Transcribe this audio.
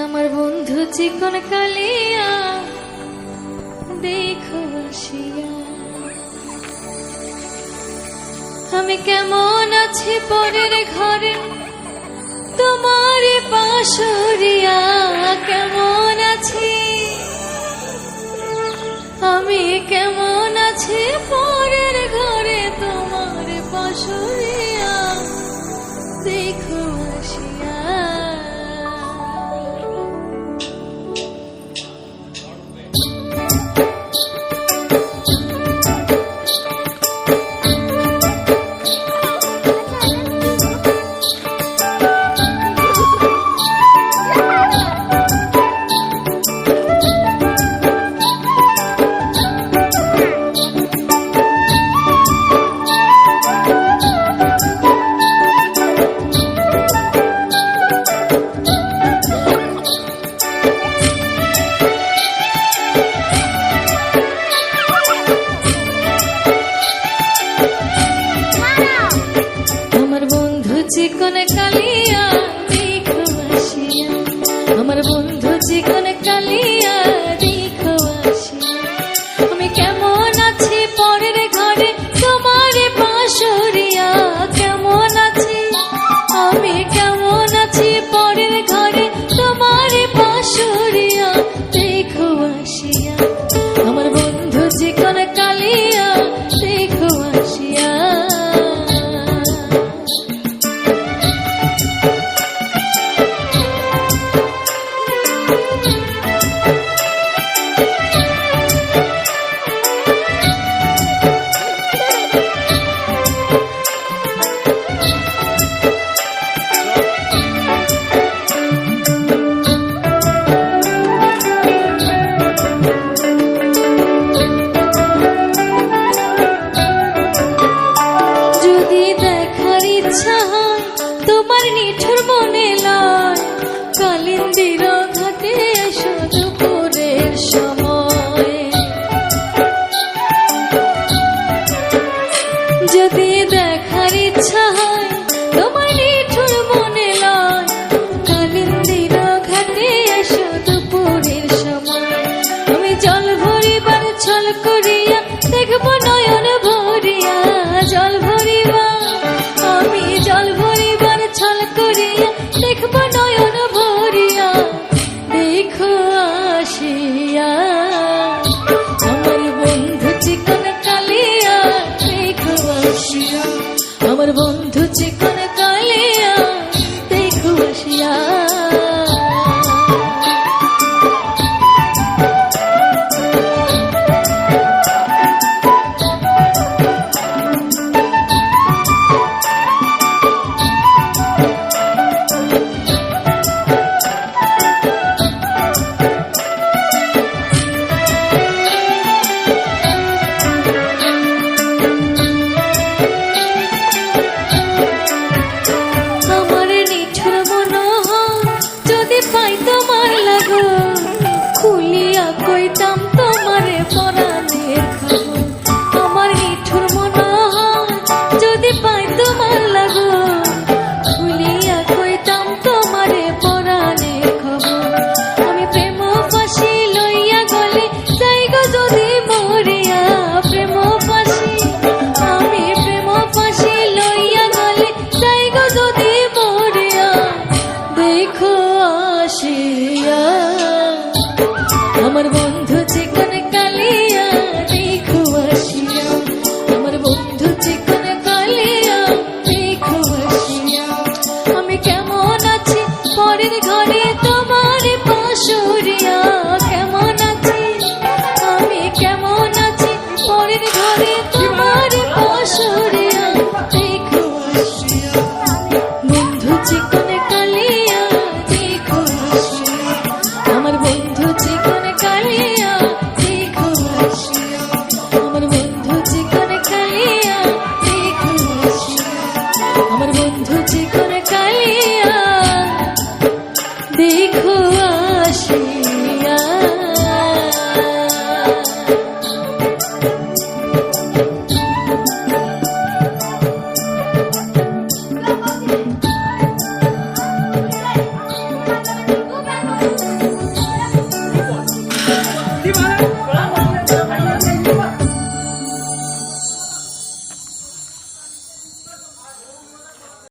আমার বন্ধু চিকন কালিয়া দেখো আসিয়া, আমি কেমন আছি পরের ঘরে তোমার পাশরিয়া, কেমন আছি আমি, কেমন আছি পরের ঘরে তোমার পাশরিয়া দেখো আসিয়া। চিকন কালিয়া দেখো আসিয়া, আমার বন্ধু চিকন কালিয়া দেখো আসিয়া, আমি কেমন আছি পরের ঘরে তোমার পাশরিয়া, কেমন আছি আমি, কেমন আছি পরের ঘরে তোমার পাশরিয়া দেখো আসিয়া, আমার বন্ধু চিকন কালিয়া দেখো আসিয়া। তোমার নিঠুর মনে লয় কালিন্দির ঘাটে এসো দুপুরের সময়, যদি দেখার ইচ্ছা হয় তোমার নিঠুর মনে লয় কালিন্দির ঘাটে এসো দুপুরের সময়, আমি জল ভরিবার ছল করিয়া দেখবো নয়ন ভরিয়া, জল ভরিবা আমি, জল ভরিবার ছল করিয়া দেখবো নয়ন ভরিয়া দেখো আসিয়া, আমার বন্ধু চিকন কালিয়া দেখো আসিয়া, আমার বন্ধু চিকন কালিয়া দেখো আসিয়া। খুলিয়া কইতাম তোমারে পরাণের খবর, আমার নিঠুর মনোহর যদি পাই তোমার লাগো, খুলিয়া কইতাম তোমারে পরাণের খবর, আমি প্রেম ফাঁসি লইয়া গলে যাই গো যদি মরিয়া, প্রেম ফাঁসি আমি, প্রেম ফাঁসি লইয়া গলে যাই গো যদি মরিয়া দেখো আসিয়া, আমার বন্ধু চিকন কালিয়া দেখো আসিয়া, আমার বন্ধু চিকন কালিয়া দেখো আসিয়া, আমি কেমন আছি পরের ঘরে তোমার পাশরিয়া, কেমন আছি আমি, কেমন আছি পরের ঘরে তোমার পাশরিয়া দেখো আসিয়া, বন্ধু চিকন কালিয়া দেখো আসিয়া, আমার বন্ধু চিকন কালিয়া দেখো আসিয়া, আমার বন্ধু চিকন কালিয়া দেখো আসিয়া, আমার বন্ধু চিকন কালিয়া দেখো আসিয়া।